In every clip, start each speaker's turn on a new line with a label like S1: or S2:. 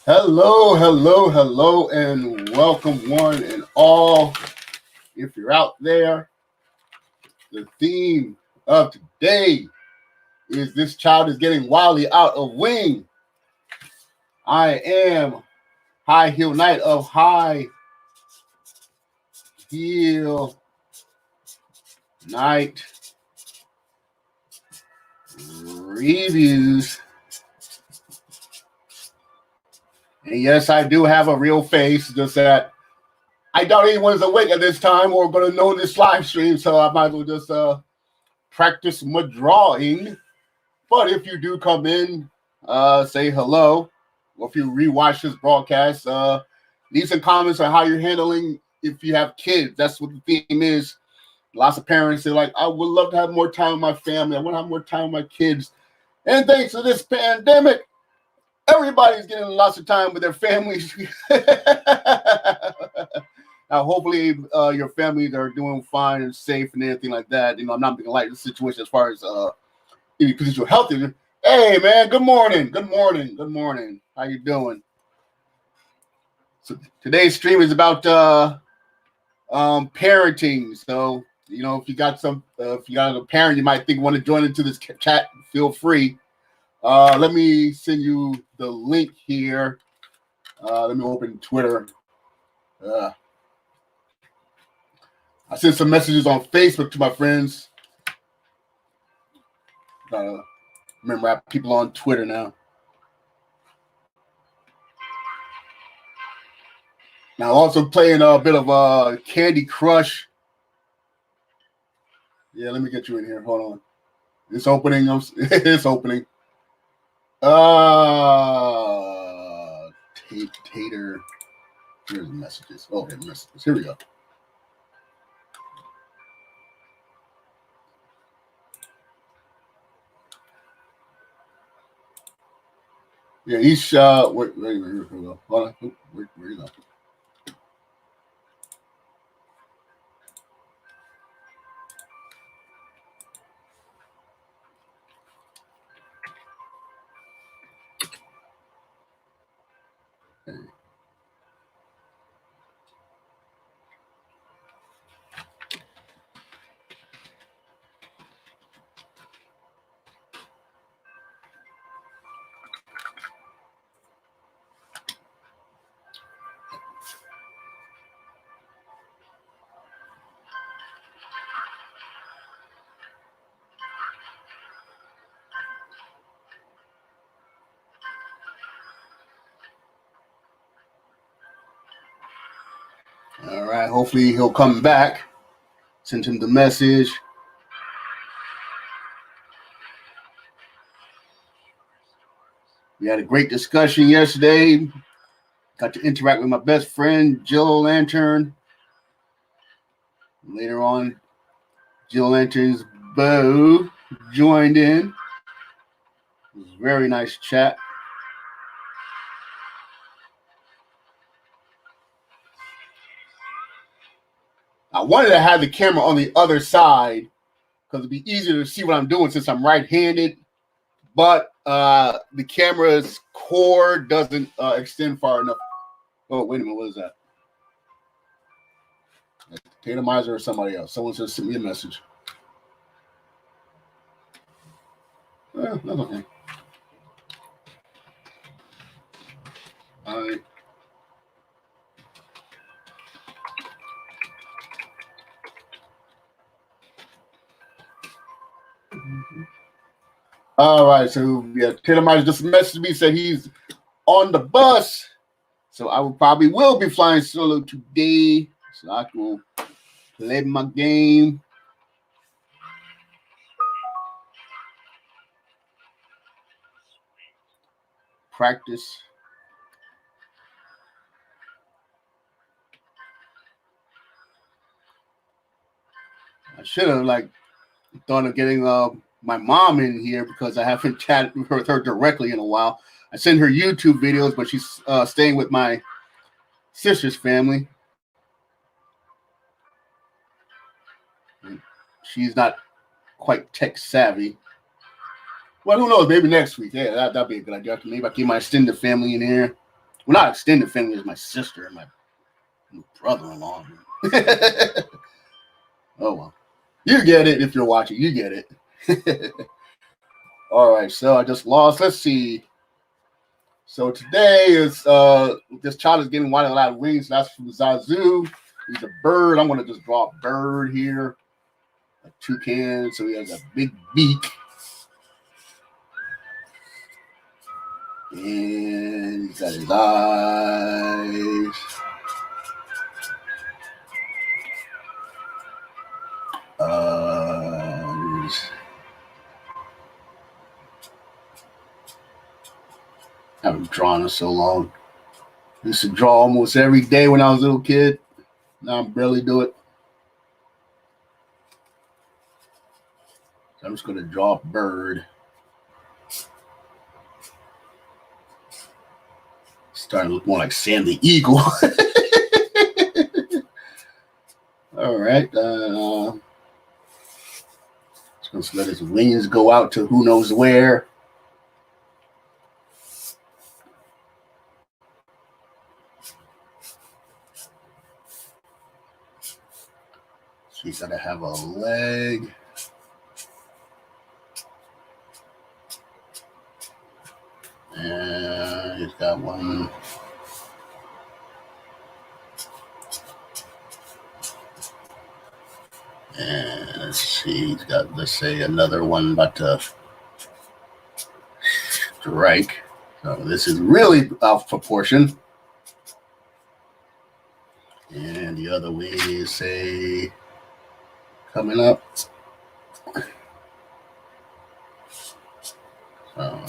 S1: Hello, hello, hello, and welcome one and all. If you're out there, the theme of today is this child is getting wildly out of wing. I am High Heel Knight of High Heel Knight Reviews. And yes, I do have a real face, just that I doubt anyone's awake at this time or going to know this live stream, so I might as well just practice my drawing. But if you do come in, say hello, or if you rewatch this broadcast, leave some comments on how you're handling if you have kids. That's what the theme is. Lots of parents are like, I would love to have more time with my family. I want to have more time with my kids. And thanks to this pandemic, everybody's getting lots of time with their families. Now, hopefully, your families are doing fine and safe and everything like that. I'm not being like the situation as far as because you're healthy. Hey, man, good morning. Good morning. Good morning. How you doing? So today's stream is about parenting. So, if you got a parent you might think want to join into this chat, feel free. Let me send you the link here. Let me open Twitter. I sent some messages on Facebook to my friends. Remember, I have people on Twitter now. Now, also playing a bit of Candy Crush. Yeah, let me get you in here. Hold on. It's opening. It's opening. Tater. Here's the messages. Oh, okay, messages. Here we go. Yeah, he's wait, here we go. Hold on. Where you go? All right. Hopefully he'll come back. Send him the message. We had a great discussion yesterday. Got to interact with my best friend, Jill Lantern. Later on, Jill Lantern's Bo joined in. It was a very nice chat. I wanted to have the camera on the other side because it'd be easier to see what I'm doing since I'm right-handed. But the camera's cord doesn't extend far enough. Oh, wait a minute. What is that? Tatum Miser or somebody else? Someone just sent me a message. That's okay. All right. All right, so yeah, Tatum Miser just messaged me, said he's on the bus. So I will be flying solo today. So I will play my game. Practice. I should have thought of getting my mom in here because I haven't chatted with her directly in a while. I send her YouTube videos, but she's staying with my sister's family. She's not quite tech savvy. Well, who knows? Maybe next week. Yeah, that'd be a good idea. Maybe I can get my extended family in here. Well, not extended family, is my sister and my brother-in-law. Oh well, you get it if you're watching. You get it. All right, so I just lost. Let's see. So today is this child is getting white a lot of wings. That's from Zazu. He's a bird. I'm gonna just draw a bird here, a toucan. So he has a big beak, and he's got his eyes. I haven't drawn in so long. I used to draw almost every day when I was a little kid. Now I barely do it. So I'm just going to draw a bird. Starting to look more like Sam the Eagle. All right. Just going to let his wings go out to who knows where. So he's got to have a leg. And he's got one. And let's see, he's got, let's say, another one about to strike. So this is really out of proportion. And the other way is, say, coming up. All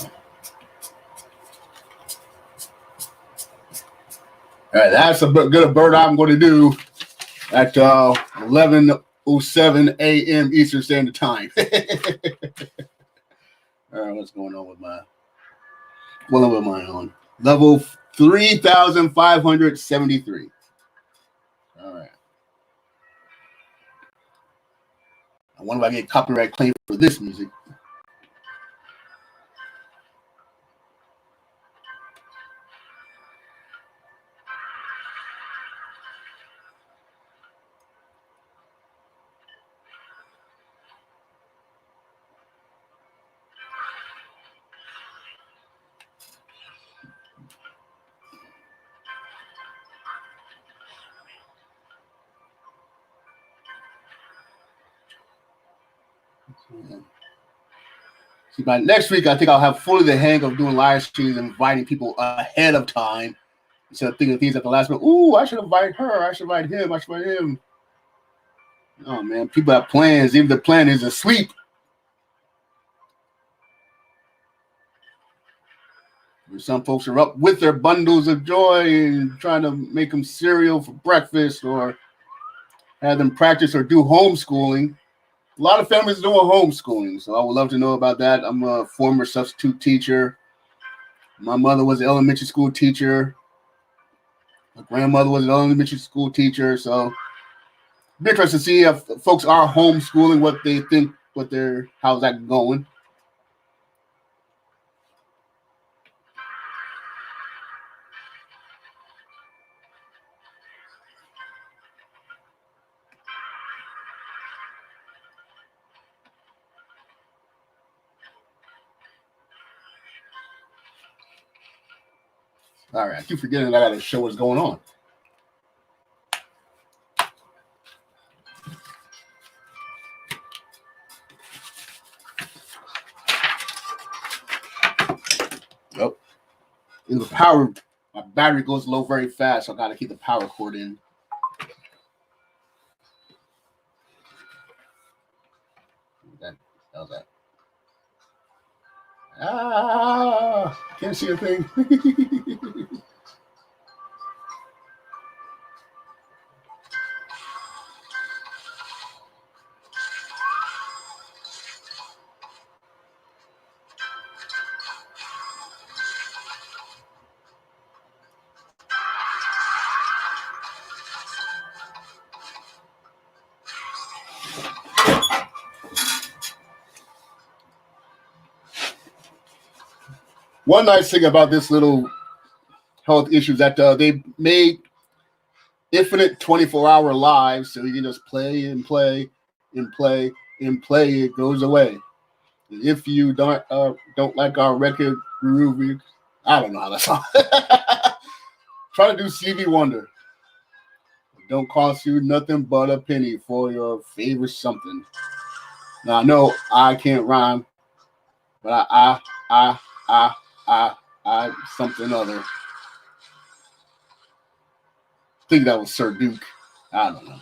S1: right, that's a good bird I'm going to do at 11:07 a.m. Eastern Standard Time. All right, what's going on with my, what level am I on? Level 3,573. All right. I wonder if I get copyright claim for this music. See, by next week, I think I'll have fully the hang of doing live streams and inviting people ahead of time instead of thinking of things at the last minute. Ooh, I should invite her. I should invite him. I should invite him. Oh, man, people have plans. Even the plan is asleep. Some folks are up with their bundles of joy and trying to make them cereal for breakfast or have them practice or do homeschooling. A lot of families doing homeschooling, so I would love to know about that. I'm a former substitute teacher. My mother was an elementary school teacher. My grandmother was an elementary school teacher, so it'd be interesting to see if folks are homeschooling, what they think, how's that going. All right, I keep forgetting that I got to show what's going on. Oh, in the power, my battery goes low very fast, so I got to keep the power cord in. How's that? Can't see a thing. One nice thing about this little health issues that they made infinite 24-hour lives, so you can just play and play and play and play. It goes away. If you don't like our record groovy, I don't know how that sounds. Try to do CV Wonder. Don't cost you nothing but a penny for your favorite something. Now I know I can't rhyme, but I something other. I think that was Sir Duke. I don't know.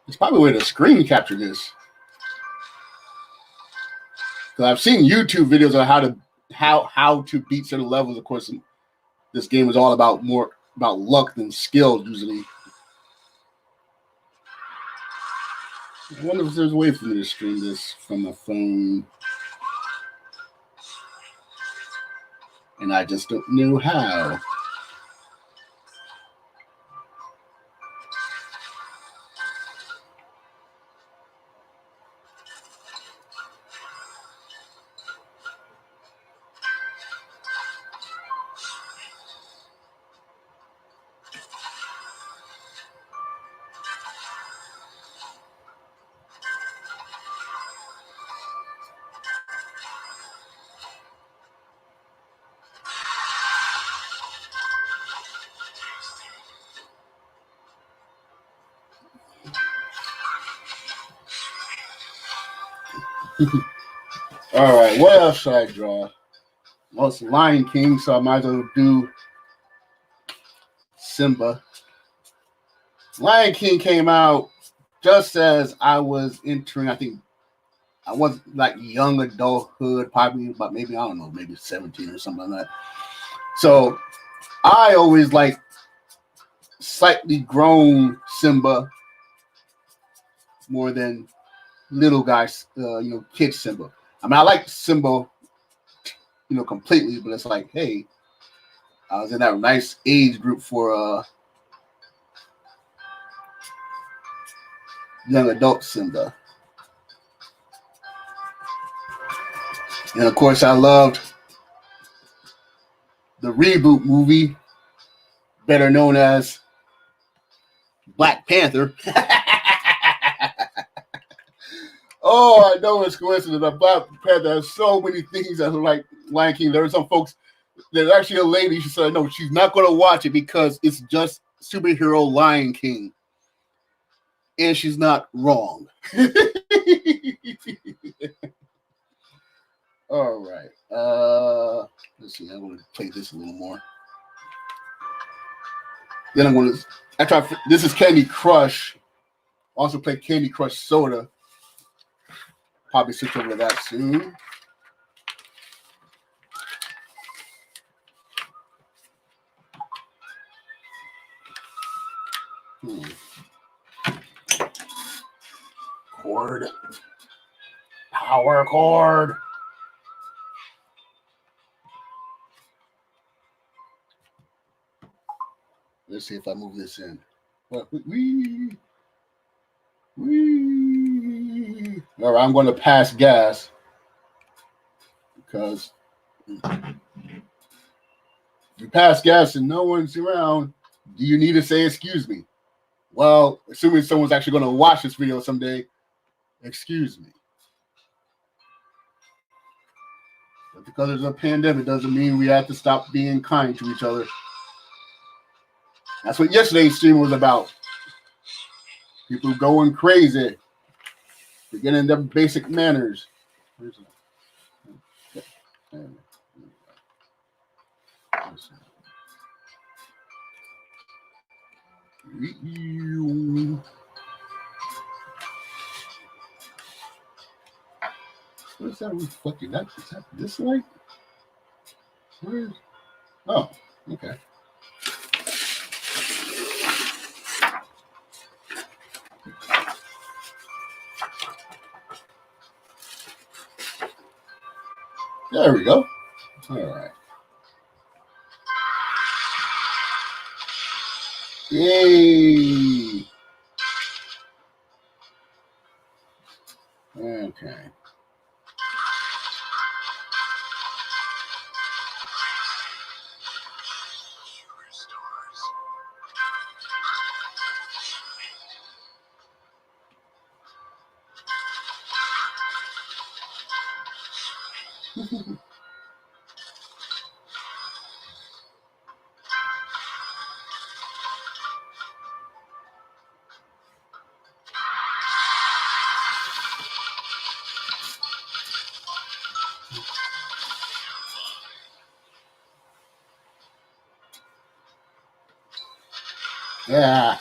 S1: It's probably a way to screen capture this. Because I've seen YouTube videos on how to beat certain levels. Of course, this game is all about more about luck than skill usually. I wonder if there's a way for me to stream this from my phone. And I just don't know how. All right, what else should I draw? Well, it's Lion King, so I might as well do Simba. Lion King came out just as I was entering, I think I was like young adulthood, probably, but maybe, I don't know, maybe 17 or something like that. So I always like slightly grown Simba more than little guys, kid Simba. I mean, I like Simba, completely, but it's like, hey, I was in that nice age group for young adult Simba. And of course, I loved the reboot movie, better known as Black Panther. Oh, I know it's coincidence, but Black Panther has so many things that are like Lion King. There are some folks, there's actually a lady, she said, no, she's not going to watch it because it's just superhero Lion King. And she's not wrong. All right. Let's see. I'm going to play this a little more. Then I'm going to, this is Candy Crush. Also play Candy Crush Soda. Probably switch over to that soon. Chord. Power chord. Let's see if I move this in. Wee. All right, I'm going to pass gas because if you pass gas and no one's around, do you need to say excuse me? Well, assuming someone's actually going to watch this video someday, excuse me. But because there's a pandemic doesn't mean we have to stop being kind to each other. That's what yesterday's stream was about. People going crazy, forgetting their basic manners. What is that reflecting? Is that this light? Where is? Oh, okay. There we go. All right. Yay. Okay. Yeah.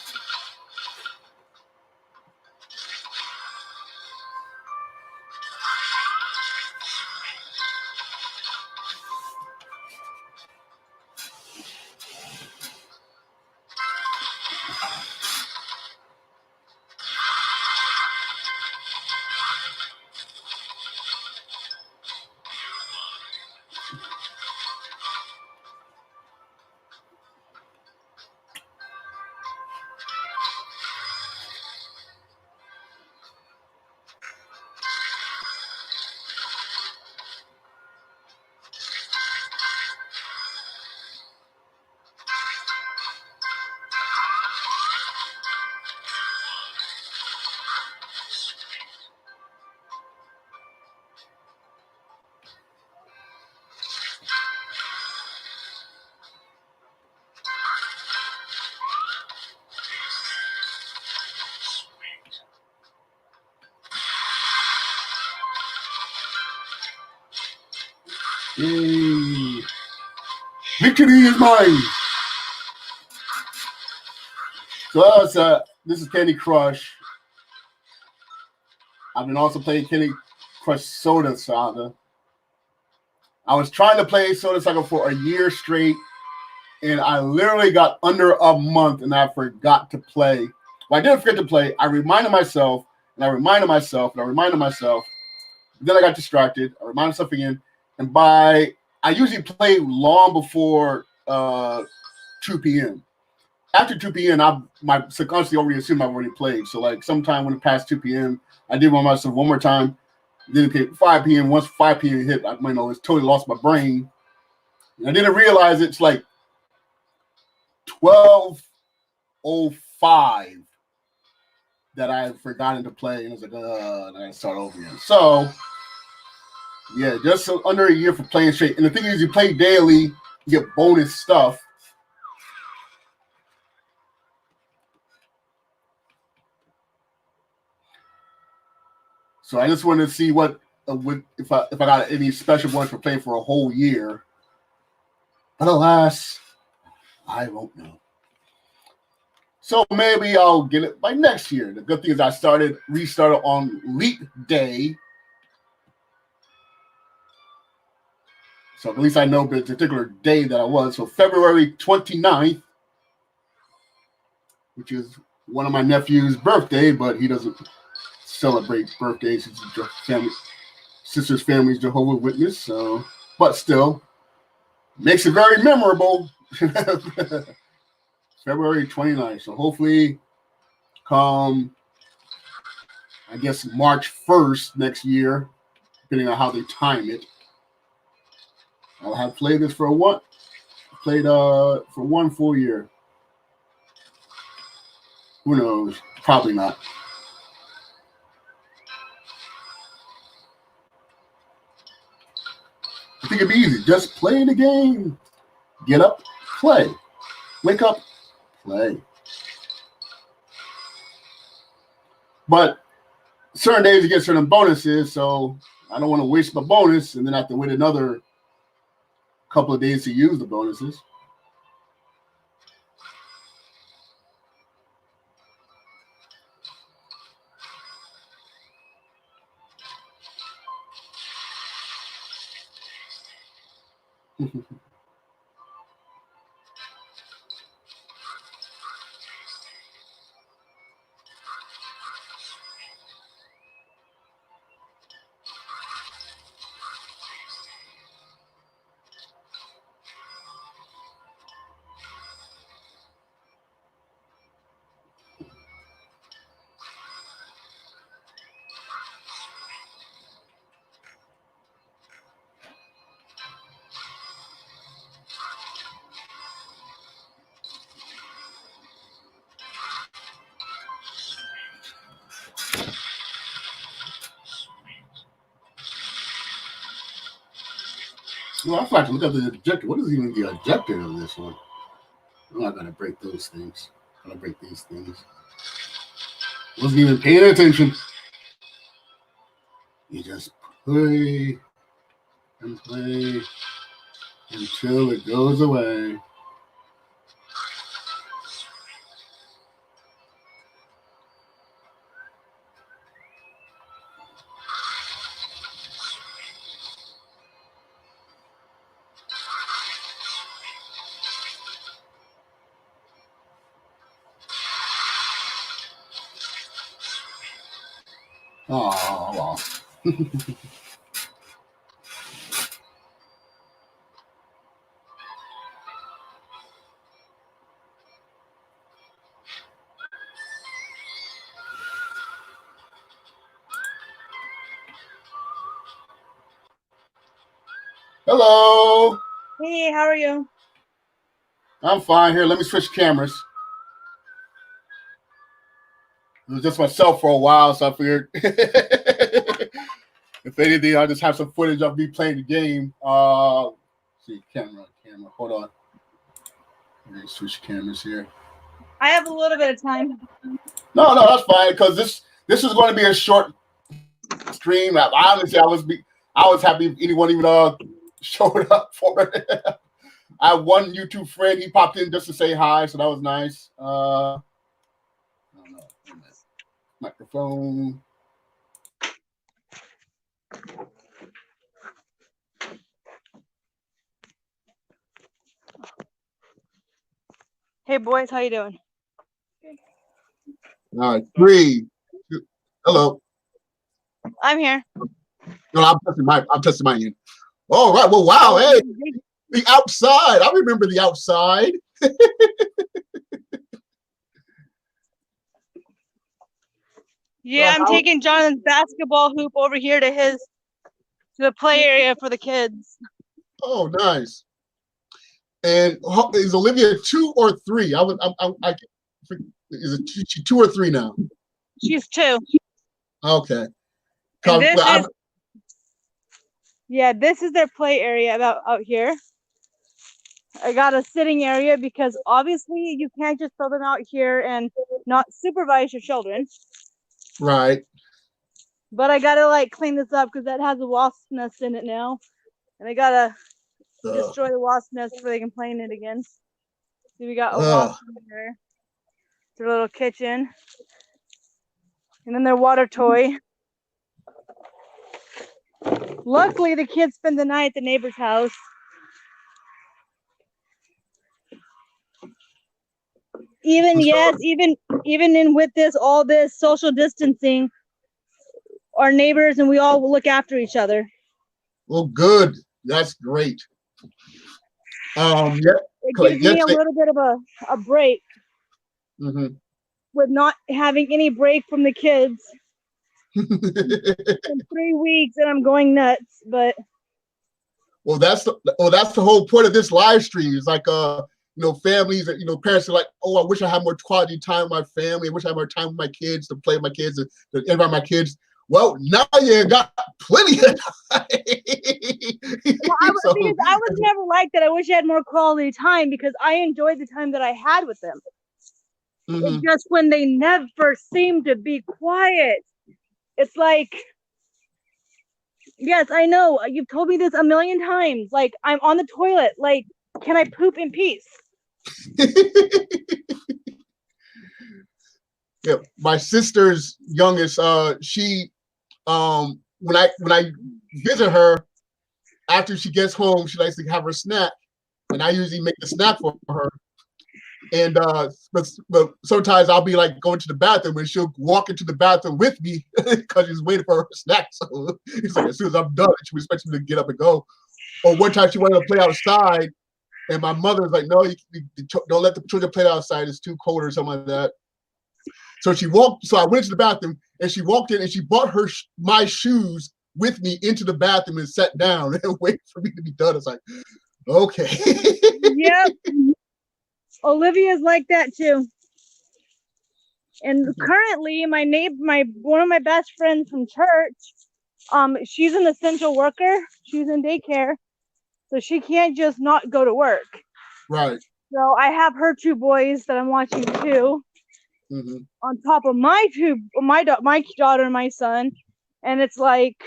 S1: Yay. Victory is mine. So this is Candy Crush. I've been also playing Candy Crush Soda Saga. I was trying to play Soda Saga for a year straight, and I literally got under a month, and I forgot to play. Well, I didn't forget to play. I reminded myself, and I reminded myself, and I reminded myself. Then I got distracted. I reminded myself again, and I usually play long before 2 p.m. After 2 p.m., my subconsciously already assumed I've already played. So like sometime when it passed 2 p.m., I did remind myself one more time. Then okay, 5 p.m. Once 5 p.m. hit, I it's totally lost my brain. And I didn't realize it's like 12:05 that I had forgotten to play, and I was like, and I start over again. So yeah, just under a year for playing straight. And the thing is, you play daily, you get bonus stuff. So I just wanted to see what if I got any special ones for playing for a whole year. But alas, I won't know. So maybe I'll get it by next year. The good thing is I restarted on Leap Day. So at least I know the particular day that I was. So February 29th, which is one of my nephew's birthday, but he doesn't celebrate birthdays. His sister's family's Jehovah's Witness. So, but still, makes it very memorable. February 29th. So hopefully come, I guess, March 1st next year, depending on how they time it. I'll have played this for one full year. Who knows? Probably not. I think it'd be easy. Just play the game. Get up, play. Wake up, play. But certain days you get certain bonuses, so I don't want to waste my bonus and then have to wait another couple of days to use the bonuses. Well, I have to look at the objective. What is even the objective of this one? I'm not gonna break those things. I'm gonna break these things. Wasn't even paying attention. You just play and play until it goes away. Oh, hello.
S2: Hey, how are you?
S1: I'm fine here. Let me switch cameras. It was just myself for a while, so I figured if anything, I'll just have some footage of me playing the game. See, camera. Hold on. Let me switch cameras here.
S2: I have a little bit of time.
S1: No, that's fine because this is going to be a short stream. Honestly, I was happy if anyone even showed up for it. I have one YouTube friend. He popped in just to say hi, so that was nice. I don't know. Microphone.
S2: Hey, boys, how you doing?
S1: All right, 3, 2. Hello.
S2: I'm here.
S1: No, I'm testing my end. All right. Well, wow. Hey, the outside. I remember the outside.
S2: Yeah, I'm taking Jonathan's basketball hoop over here to the play area for the kids.
S1: Oh, nice. And is Olivia 2 or 3? Is it she 2 or 3 now?
S2: She's 2.
S1: Okay.
S2: And this is their play area out here. I got a sitting area because obviously you can't just throw them out here and not supervise your children.
S1: Right.
S2: But I gotta clean this up because that has a wasp nest in it now, and I gotta destroy the wasp nest before they can play in it again. See, we got a wasp in there. Their little kitchen, and then their water toy. Luckily, the kids spend the night at the neighbor's house. Even with all this social distancing, our neighbors and we all look after each other.
S1: Well, good. That's great.
S2: It gives me a little bit of a break with not having any break from the kids. In 3 weeks, and I'm going nuts. But
S1: that's the whole point of this live stream. It's like families that parents are like, oh, I wish I had more quality time with my family. I wish I had more time with my kids to play with my kids and to invite my kids. Well, now you got plenty of time.
S2: I was never like that. I wish I had more quality time because I enjoyed the time that I had with them. It's just when they never seem to be quiet. It's like, yes, I know. You've told me this a million times. Like, I'm on the toilet. Like, can I poop in peace?
S1: Yeah, my sister's youngest, she when I visit her after she gets home, she likes to have her snack, and I usually make the snack for her. And but sometimes I'll be like going to the bathroom, and she'll walk into the bathroom with me because she's waiting for her snack. So it's like as soon as I'm done, she expects me to get up and go. Or one time she wanted to play outside, and my mother was like, "No, you don't let the children play outside. It's too cold," or something like that. So I went to the bathroom, and she walked in, and she brought my shoes with me into the bathroom and sat down and waited for me to be done. It's like, okay.
S2: Yep. Olivia's like that too. And currently, one of my best friends from church, she's an essential worker. She's in daycare, so she can't just not go to work.
S1: Right.
S2: So I have her 2 boys that I'm watching too, on top of my daughter and my son, and it's like,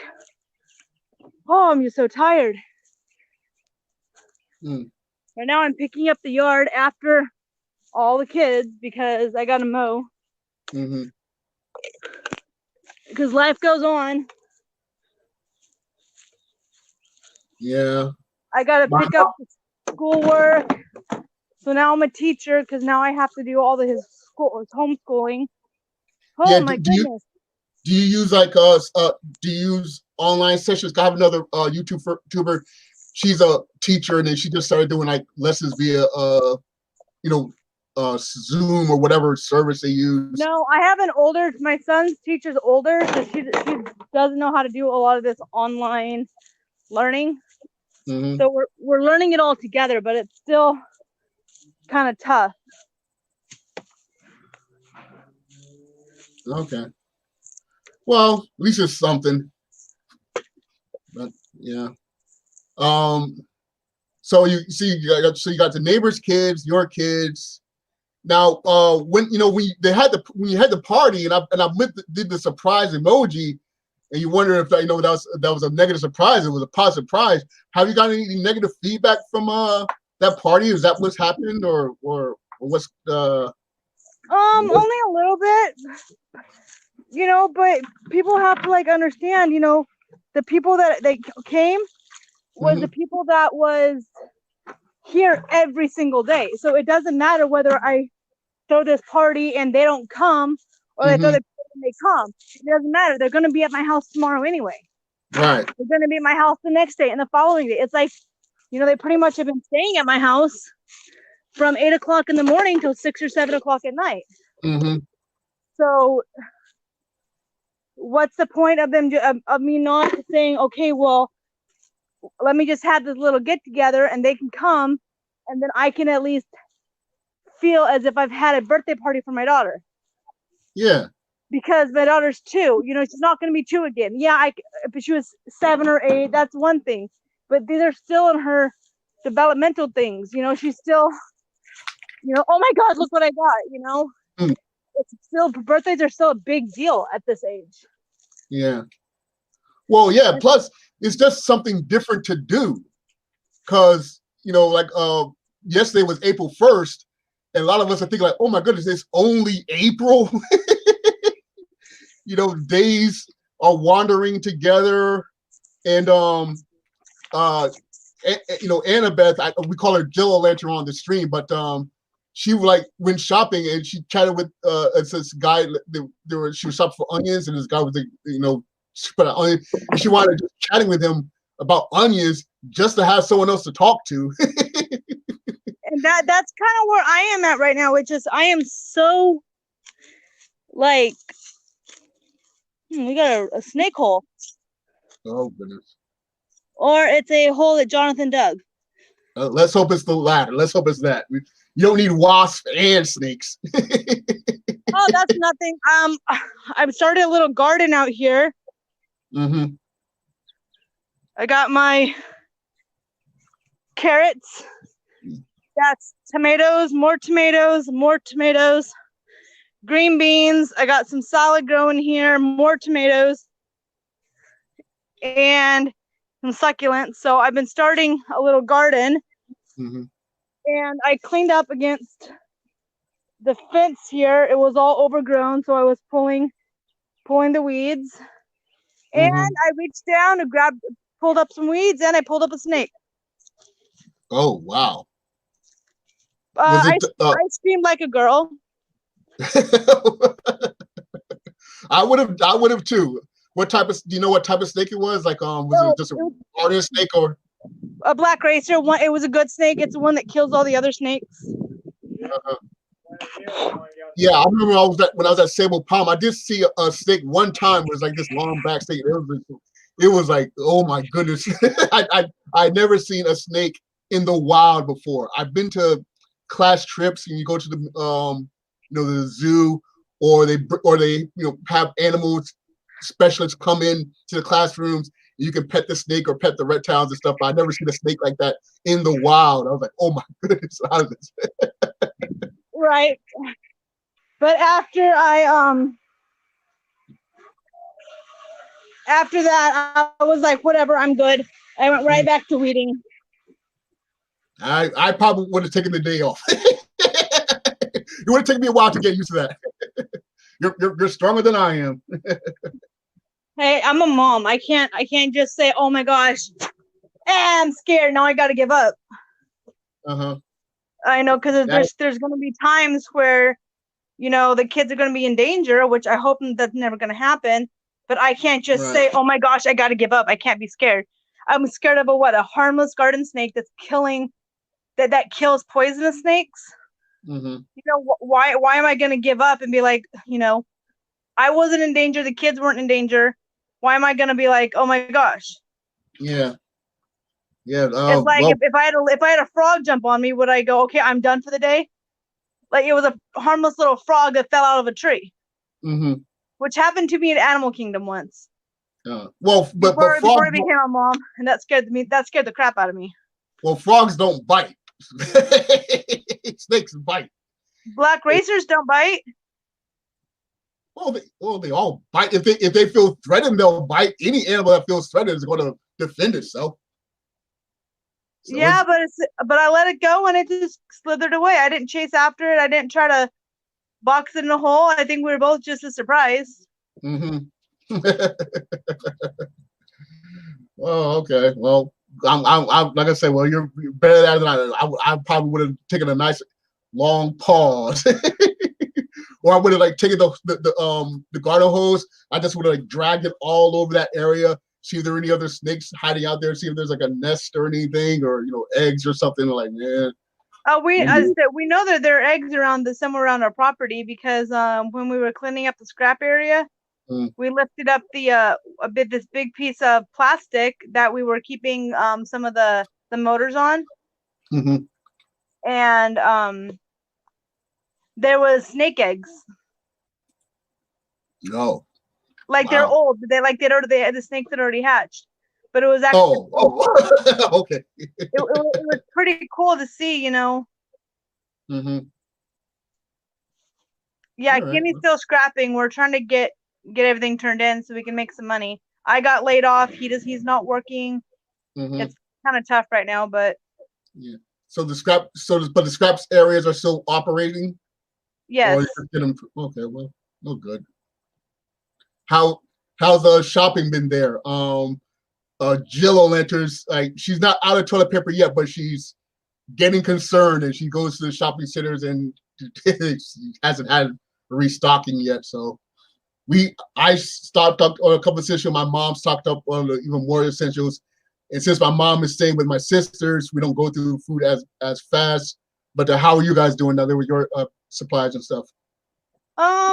S2: oh, I'm just so tired. Right now I'm picking up the yard after all the kids because I gotta mow. Because life goes on.
S1: Yeah.
S2: I gotta pick up schoolwork. So now I'm a teacher because now I have to do all his homeschooling. Oh my goodness.
S1: Do you use like do you use online sessions? I have another YouTuber. She's a teacher, and then she just started doing like lessons via Zoom or whatever service they use.
S2: No, I have my son's teacher's older, so she doesn't know how to do a lot of this online learning. So we're learning it all together, but it's still kind of tough.
S1: Okay. Well, at least it's something. But yeah. So you got the neighbors' kids, your kids. Now, when you had the party, and I did the surprise emoji, and you wonder if that was a negative surprise. It was a positive surprise. Have you got any negative feedback from that party? Is that what's happened, or what's
S2: only a little bit, but people have to like understand, the people that they came was the people that was here every single day. So it doesn't matter whether I throw this party and they don't come, or I throw the party and they come. It doesn't matter. They're going to be at my house tomorrow anyway.
S1: Right.
S2: They're going to be at my house the next day and the following day. It's like, they pretty much have been staying at my house from 8 o'clock in the morning till 6 or 7 o'clock at night. So what's the point of them of me not saying, okay, well, let me just have this little get together and they can come, and then I can at least feel as if I've had a birthday party for my daughter.
S1: Yeah.
S2: Because my daughter's 2, she's not going to be 2 again. Yeah, if she was 7 or 8, that's one thing. But these are still in her developmental things. She's still, oh my God, look what I got, It's still, birthdays are still a big deal at this age.
S1: Yeah. Well, yeah. Plus, it's just something different to do, because yesterday was April 1st, and a lot of us are thinking like, oh my goodness, it's only April. Days are wandering together, and Annabeth, we call her Jill later on the stream, but she went shopping and she chatted with this guy. She was shopping for onions, and this guy was spread out onion, and she wanted to just chatting with him about onions just to have someone else to talk to.
S2: And that's kind of where I am at right now, which is I am so like, we got a snake hole.
S1: Oh goodness.
S2: Or it's a hole that Jonathan dug.
S1: Let's hope it's the latter. Let's hope it's that. You don't need wasps and snakes.
S2: Oh, that's nothing. I've started a little garden out here. I got my carrots. That's tomatoes, more tomatoes, more tomatoes. Green beans. I got some salad growing here, more tomatoes, and some succulents. So I've been starting a little garden. And I cleaned up against the fence here. It was all overgrown, so I was pulling the weeds. And I reached down and pulled up some weeds, and I pulled up a snake.
S1: Oh wow.
S2: I screamed like a girl.
S1: I would have too. Do you know what type of snake it was? Like, was it just a garden snake or
S2: a black racer? It was a good snake. It's the one that kills all the other snakes.
S1: Yeah, I remember when I was at Sable Palm, I did see a snake one time. It was like this long back snake. It was like, oh my goodness. I'd never seen a snake in the wild before. I've been to class trips, and you go to the zoo, or they have animals specialists come in to the classrooms.
S3: You can pet the snake or pet the reptiles and stuff. But I never seen a snake like that in the wild. I was like, oh my goodness, how is this?
S2: Right. But after that, I was like, whatever, I'm good. I went right back to weeding.
S3: I probably would have taken the day off. It would have taken me a while to get used to that. You're stronger than I am.
S2: Hey, I'm a mom. I can't just say, oh my gosh, I'm scared. Now I got to give up. I know, because there's going to be times where, the kids are going to be in danger, which I hope that's never going to happen. But I can't just say, oh my gosh, I got to give up. I can't be scared. I'm scared of a harmless garden snake that's killing, that kills poisonous snakes. Why am I going to give up and be like, I wasn't in danger. The kids weren't in danger. Why am I going to be like, oh my gosh?
S3: Yeah.
S2: It's like, well, if I had a frog jump on me, would I go, okay, I'm done for the day? Like, it was a harmless little frog that fell out of a tree, which happened to me in Animal Kingdom once.
S3: Well, but
S2: before I became a mom, and that scared the crap out of me.
S3: Well, frogs don't bite. Snakes bite.
S2: Black racers don't bite.
S3: Well, they all bite. If they feel threatened, they'll bite. Any animal that feels threatened is going to defend itself.
S2: So yeah, but I let it go and it just slithered away. I didn't chase after it. I didn't try to box it in a hole. I think we were both just as surprised.
S3: Oh, okay. Well, I'm like I said. Well, you're better at it than I probably would have taken a nice long pause, or I would have taken the garden hose. I just would have dragged it all over that area. See if there are any other snakes hiding out there. See if there's a nest or anything, or eggs or something.
S2: We know that there are eggs somewhere around our property because when we were cleaning up the scrap area, we lifted up this big piece of plastic that we were keeping some of the motors on, and there was snake eggs.
S3: No.
S2: They're old. The snakes had already hatched, but it was actually
S3: okay.
S2: it was pretty cool to see, Yeah, right. Kimmy's still scrapping. We're trying to get everything turned in so we can make some money. I got laid off. He's not working. It's kind of tough right now, but
S3: yeah. So the scraps areas are still operating.
S2: Yes.
S3: Okay. Well, no good. How's the shopping been there? Jill enters, she's not out of toilet paper yet, but she's getting concerned and she goes to the shopping centers and she hasn't had restocking yet. So I stocked up on a couple of essentials. My mom stocked up on even more essentials. And since my mom is staying with my sisters, we don't go through food as fast. But how are you guys doing now? There with your supplies and stuff.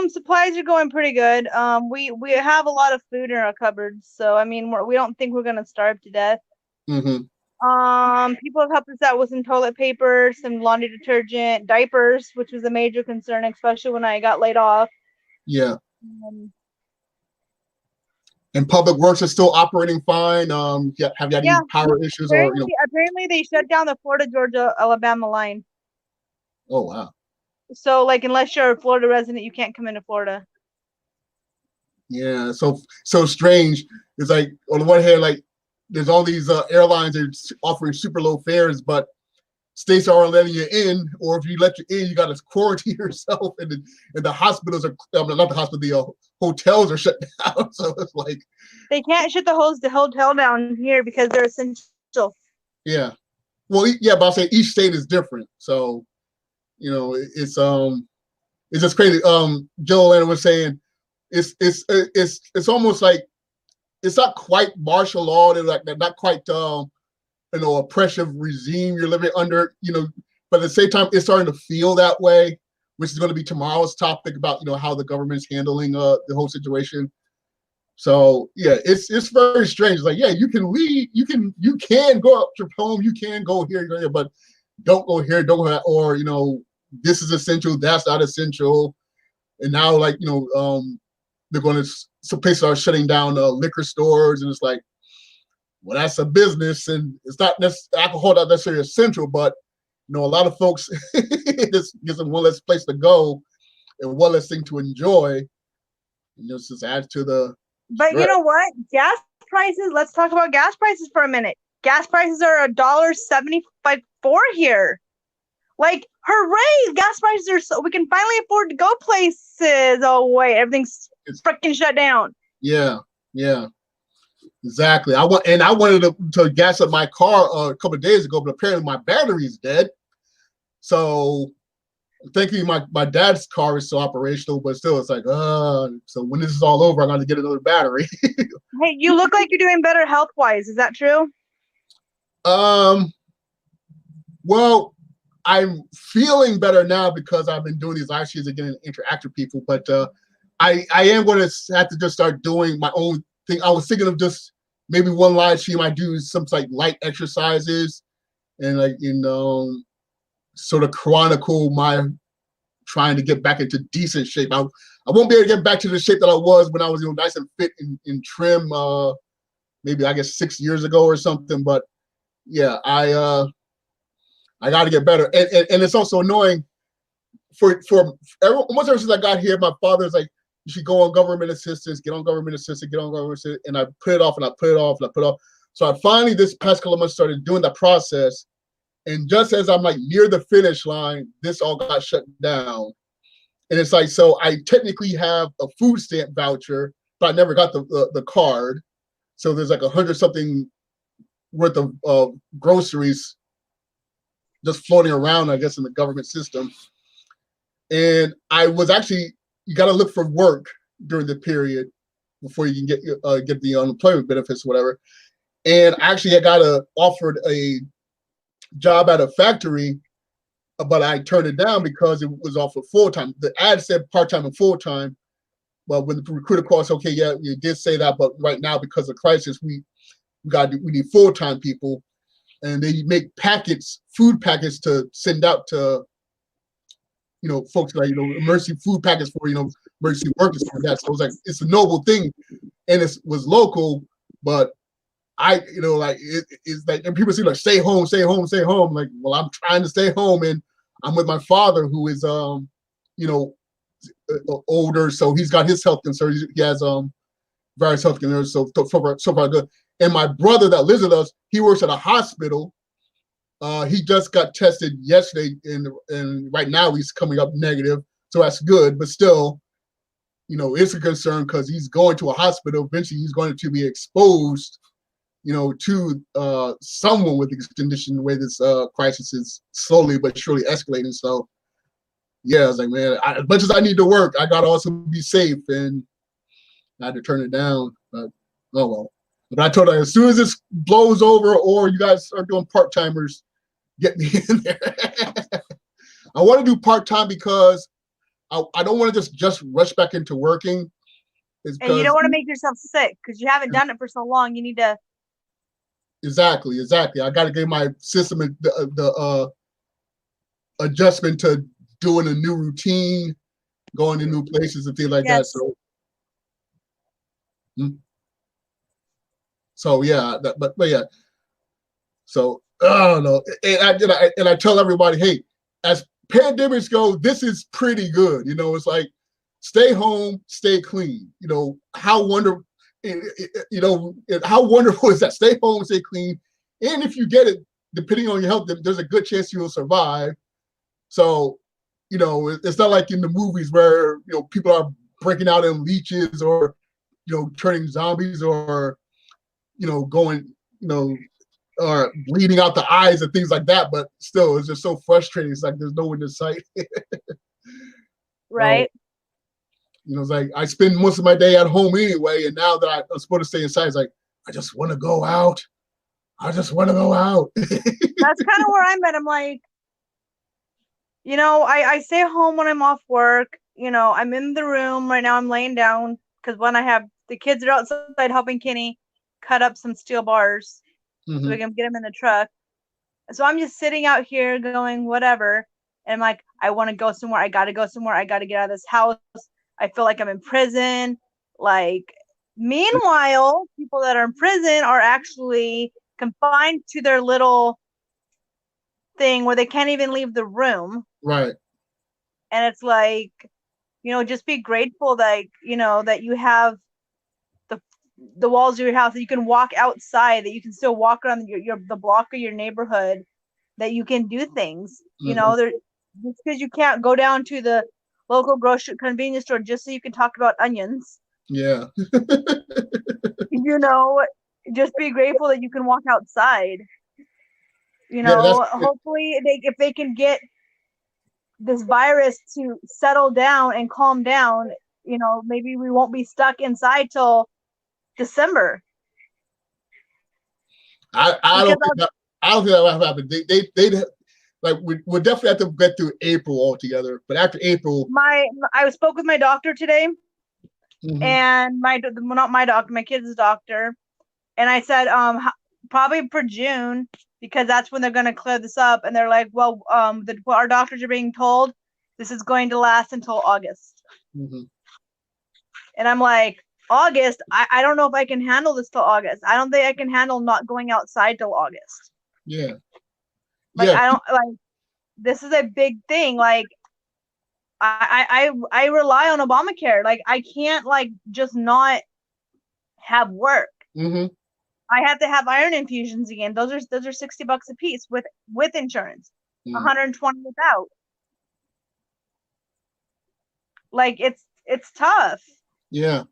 S2: Supplies are going pretty good. We have a lot of food in our cupboards, so I mean we don't think we're gonna starve to death. People have helped us out with some toilet paper, some laundry detergent, diapers, which was a major concern, especially when I got laid off.
S3: Yeah. And public works is still operating fine. Have you had any power issues
S2: apparently they shut down the Florida, Georgia, Alabama line.
S3: Oh wow.
S2: So unless you're a Florida resident, you can't come into Florida.
S3: Yeah, so strange. It's on the one hand, there's all these airlines that are offering super low fares, but states aren't letting you in, or if you let you in, you got to quarantine yourself, and the hospitals are not the hospital, the hotels are shut down. So it's
S2: they can't shut the hotel down here because they're essential.
S3: Yeah, well, yeah, but I'll say each state is different, so. It's just crazy. Joe Atlanta was saying it's almost like it's not quite martial law. They're not quite oppressive regime you're living under. But at the same time, it's starting to feel that way, which is going to be tomorrow's topic about how the government's handling the whole situation. So yeah, it's very strange. It's you can leave, you can go up your home, you can go here, but don't go here, don't go that, or this is essential, that's not essential. And now they're going to some places are shutting down liquor stores, and it's well, that's a business, and it's not necessarily alcohol not necessarily essential, but a lot of folks this gives them one less place to go and one less thing to enjoy. And just adds to the
S2: But
S3: stress.
S2: you know what? Gas prices. Let's talk about gas prices for a minute. Gas prices are $1.75 here. Like, hooray! Gas prices are so we can finally afford to go places. Oh wait, everything's freaking shut down.
S3: Yeah, exactly. I wanted to gas up my car a couple of days ago, but apparently my battery's dead. So thankfully my dad's car is still operational, but still it's like, so when this is all over, I'm gonna get another battery.
S2: Hey, you look like you're doing better health wise. Is that true?
S3: Well, I'm feeling better now because I've been doing these live streams again and interact with people, but I am going to have to just start doing my own thing. I was thinking of just maybe one live stream I do some like light exercises and like sort of chronicle my trying to get back into decent shape. I won't be able to get back to the shape that I was when I was nice and fit and trim maybe I guess 6 years ago or something. But yeah, I got to get better, and it's also annoying for everyone. Once ever since I got here, my father's like, you should go on government assistance, get on government assistance, get on government assistance, and I put it off and I put it off and I put it off. So I finally this past couple of months started doing the process, and just as I'm like near the finish line, this all got shut down, and it's like, so I technically have a food stamp voucher, but I never got the card. So there's like 100 something worth of groceries just floating around, I guess, in the government system. And I was actually, you got to look for work during the period before you can get the unemployment benefits or whatever. And actually, I got offered a job at a factory, but I turned it down because it was offered full time. The ad said part time and full time, but when the recruiter calls, okay, yeah, you did say that, but right now because of crisis, we need full time people. And they make food packets to send out to, folks like, emergency food packets for, emergency workers for that. So it was like, it's a noble thing, and it was local, but it's like, and people say like, stay home. Like, well, I'm trying to stay home, and I'm with my father who is, older, so he's got his health concerns. He has various health concerns, so far good. And my brother that lives with us, he works at a hospital. He just got tested yesterday, and right now he's coming up negative, so that's good. But still, it's a concern because he's going to a hospital. Eventually, he's going to be exposed, to someone with this condition, the way this crisis is slowly but surely escalating. So, yeah, I was like, man, as much as I need to work, I gotta also be safe, and I had to turn it down. But oh well. But I told her, as soon as this blows over or you guys are doing part-timers, get me in there. I want to do part-time because I don't want to just rush back into working.
S2: And you don't want to make yourself sick because you haven't done it for so long. You need to.
S3: Exactly. I got to get my system the adjustment to doing a new routine, going to new places and things like that. So. So yeah, but yeah. So I don't know, and I tell everybody, hey, as pandemics go, this is pretty good. It's like stay home, stay clean. How wonderful, how wonderful is that? Stay home, stay clean, and if you get it, depending on your health, there's a good chance you will survive. So, it's not like in the movies where people are breaking out in leeches or turning zombies or going, or bleeding out the eyes and things like that. But still, it's just so frustrating. It's like there's no one in sight.
S2: Right.
S3: It's like I spend most of my day at home anyway, and now that I'm supposed to stay inside, it's like I just want to go out. I just want to go out.
S2: That's kind of where I'm at. I'm like, I stay home when I'm off work. I'm in the room right now. I'm laying down because when I have the kids are outside helping Kenny cut up some steel bars so we can get them in the truck. So I'm just sitting out here going whatever. And I'm like, I want to go somewhere. I got to go somewhere. I got to get out of this house. I feel like I'm in prison. Like, Meanwhile, people that are in prison are actually confined to their little thing where they can't even leave the room.
S3: Right.
S2: And it's like, just be grateful that, that you have the walls of your house, that you can walk outside, that you can still walk around the block of your neighborhood, that you can do things. Just because you can't go down to the local grocery convenience store just so you can talk about onions.
S3: Yeah.
S2: Just be grateful that you can walk outside. Hopefully if they can get this virus to settle down and calm down, maybe we won't be stuck inside till December.
S3: I don't think that will happen. They like we'll definitely have to get through April altogether. But after April,
S2: I spoke with my doctor today, and not my doctor, my kid's doctor, and I said probably for June, because that's when they're going to clear this up. And they're like, well, our doctors are being told this is going to last until August. And I'm like, August? I don't know if I can handle this till August. I don't think I can handle not going outside till August.
S3: Yeah.
S2: I don't this is a big thing. Like, I rely on Obamacare. Like, I can't just not have work. I have to have iron infusions again. Those are $60 a piece with insurance. 120 without. Like, it's tough.
S3: Yeah.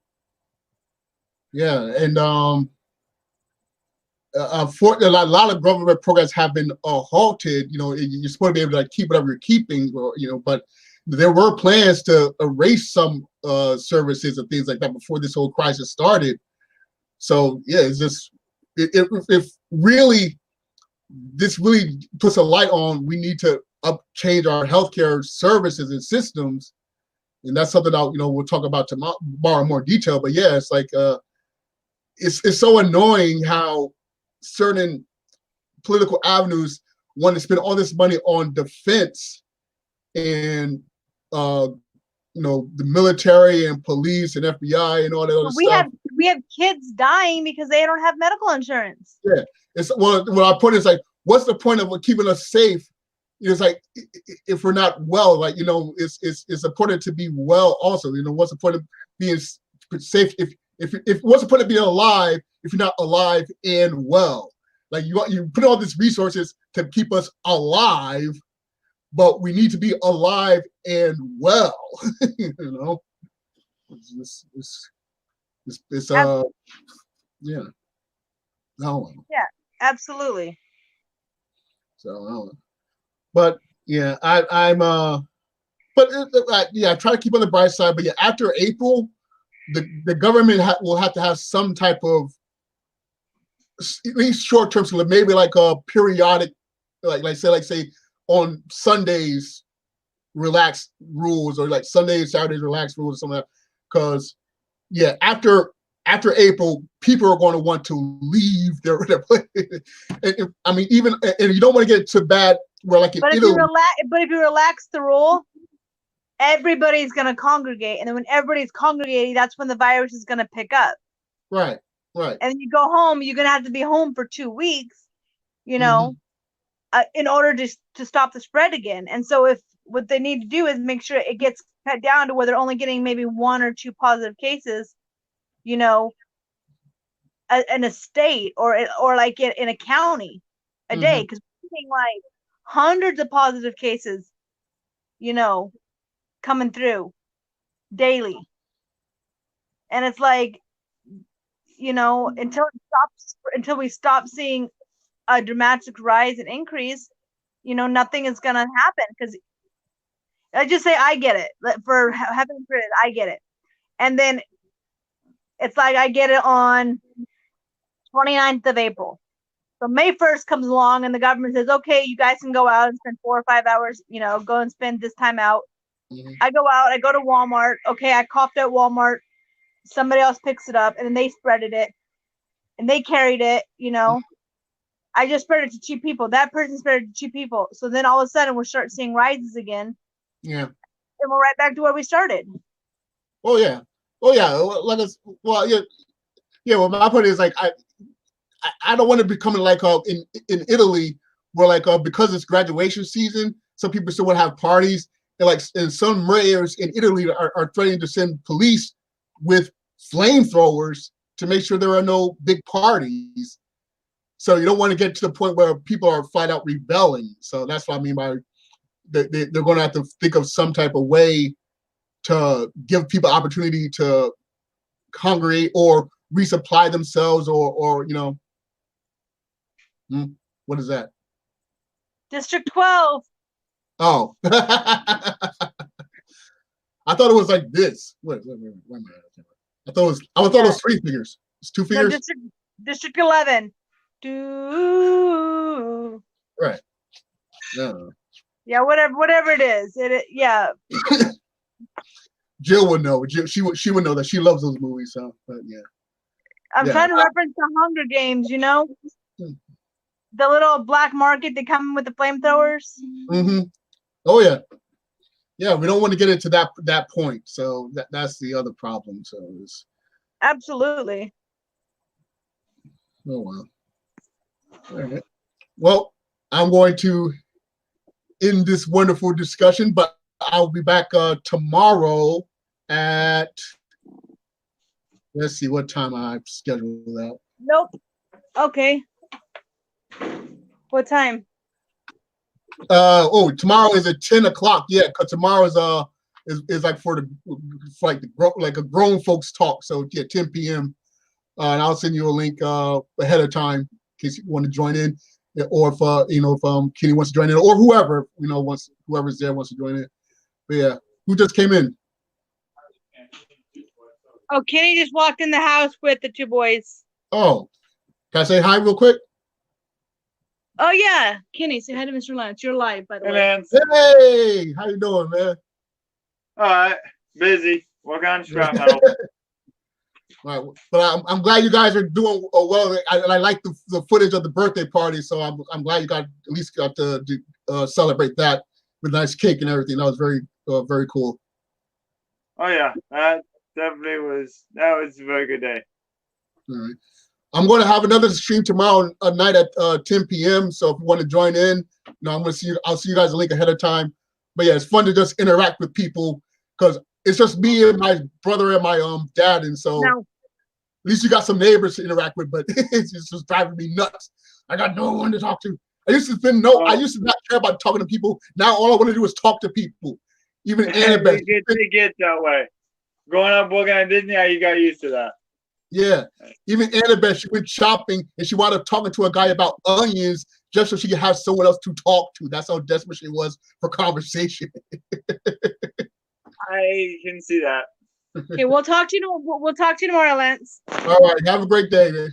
S3: And unfortunately, a lot of government programs have been halted. You're supposed to be able to keep whatever you're keeping, but there were plans to erase some services and things like that before this whole crisis started. So yeah, it's just if really this really puts a light on, we need to change our healthcare services and systems, and that's something that we'll talk about tomorrow in more detail. But yeah, it's like it's so annoying how certain political avenues want to spend all this money on defense and the military and police and FBI and all that other stuff.
S2: We have kids dying because they don't have medical insurance.
S3: Yeah, it's what I put is like, what's the point of keeping us safe? It's like if we're not well, it's important to be well also. What's the point of being safe if what's the point of being alive if you're not alive and well? Like you put all these resources to keep us alive, but we need to be alive and well. Yeah. No.
S2: Yeah, absolutely.
S3: So, but yeah, I'm I try to keep on the bright side. But yeah, after April, the government will have to have some type of at least short-term solution, maybe like a periodic, like say on Sundays, relaxed rules, or like Sundays, Saturdays, relaxed rules, or something like that. Because yeah, after April, people are going to want to leave their place. And I mean, even and you don't want to get too bad where like
S2: but if you relax the rule, everybody's going to congregate, and then when everybody's congregating, that's when the virus is going to pick up.
S3: Right.
S2: And then you go home, you're going to have to be home for 2 weeks, in order to stop the spread again. And so if what they need to do is make sure it gets cut down to where they're only getting maybe 1 or 2 positive cases, in a state or like in a county a day, because we're getting like hundreds of positive cases, coming through daily. And it's like, until we stop seeing a dramatic rise and increase, nothing is gonna happen. Because I just say I get it. For heaven's sake, I get it. And then it's like I get it on 29th of April. So May 1st comes along and the government says, okay, you guys can go out and spend 4 or 5 hours, go and spend this time out. I go out, I go to Walmart. Okay, I coughed at Walmart. Somebody else picks it up, and then they spreaded it, and they carried it. I just spread it to 2 people. That person spread it to 2 people. So then all of a sudden we'll start seeing rises again.
S3: Yeah.
S2: And we're right back to where we started.
S3: Oh yeah. Let us. Well, yeah. Yeah, well, my point is like I don't want to become like in Italy where like because it's graduation season, some people still want to have parties, and like and some mayors in Italy are threatening to send police with flamethrowers to make sure there are no big parties. So you don't want to get to the point where people are flat out rebelling. So that's what I mean by they're going to have to think of some type of way to give people opportunity to congregate or resupply themselves or you know. What is that?
S2: District 12.
S3: Oh. I thought it was like this. Wait a minute. I thought it was 3 figures. It's 2 figures.
S2: No, District 11. Do.
S3: Right. No.
S2: Yeah, whatever it is. Yeah.
S3: Jill would know. She would know that she loves those movies. So, but yeah.
S2: I'm trying to reference the Hunger Games. You know, the little black market they come with the flamethrowers.
S3: Mm-hmm. Oh yeah. Yeah, we don't want to get into that point. So that's the other problem. So it's
S2: absolutely.
S3: Oh well. All right. Well, I'm going to end this wonderful discussion, but I'll be back tomorrow at, let's see what time I've scheduled that.
S2: Nope. Okay. What time?
S3: Tomorrow is at 10 o'clock. Yeah, because tomorrow is like for a grown folks talk. So yeah, 10 p.m. And I'll send you a link ahead of time in case you want to join in, or if Kenny wants to join in, or whoever whoever's there wants to join in. But yeah, who just came in?
S2: Oh, Kenny just walked in the house with the 2 boys.
S3: Oh, can I say hi real quick?
S2: Oh yeah, Kenny, say hi to Mr. Lance. You're live, by the way.
S4: Man.
S3: Hey, how you doing, man?
S4: All right, busy. Working on scrap metal.
S3: Right, but I'm glad you guys are doing well. I like the footage of the birthday party, so I'm glad you at least got to celebrate that with nice cake and everything. That was very cool.
S4: Oh yeah, that definitely was. That was a very good day.
S3: All right. I'm going to have another stream tomorrow night at 10 p.m. So if you want to join in, I'll see you guys a link ahead of time. But yeah, it's fun to just interact with people because it's just me and my brother and my dad, and so at least you got some neighbors to interact with. But it's just driving me nuts. I got no one to talk to. I used to not care about talking to people. Now all I want to do is talk to people. Even Annabelle.
S4: It gets that way. Growing up working at Disney, you got used to that.
S3: Yeah, even Annabelle, she went shopping and she wound up talking to a guy about onions just so she could have someone else to talk to. That's how desperate she was for conversation.
S4: I can see that.
S2: Okay, we'll talk to you. We'll talk to you tomorrow, Lance.
S3: All right, have a great day, man.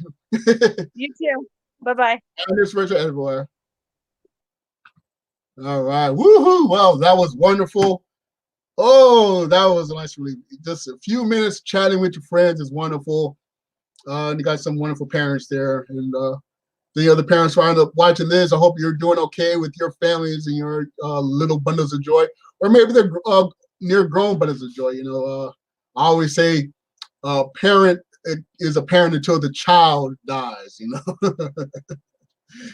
S2: You too. Bye-bye.
S3: Have this virtual everywhere. All right, woohoo! Well, that was wonderful. Oh, that was a nice relief. Just a few minutes chatting with your friends is wonderful. And you got some wonderful parents there, and the other parents who are watching this, I hope you're doing okay with your families and your little bundles of joy, or maybe they're near grown bundles of joy. I always say, parent is a parent until the child dies.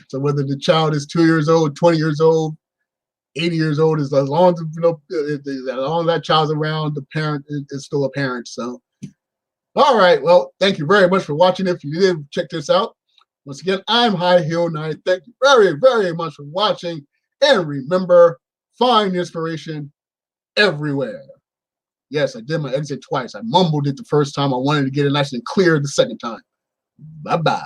S3: So whether the child is 2 years old, 20 years old, 80 years old, as long as that child's around, the parent is still a parent. So. All right. Well, thank you very much for watching. If you did check this out, once again, I'm High Heel Knight. Thank you very, very much for watching. And remember, find inspiration everywhere. Yes, I did my exit twice. I mumbled it the first time. I wanted to get it nice and clear the second time. Bye-bye.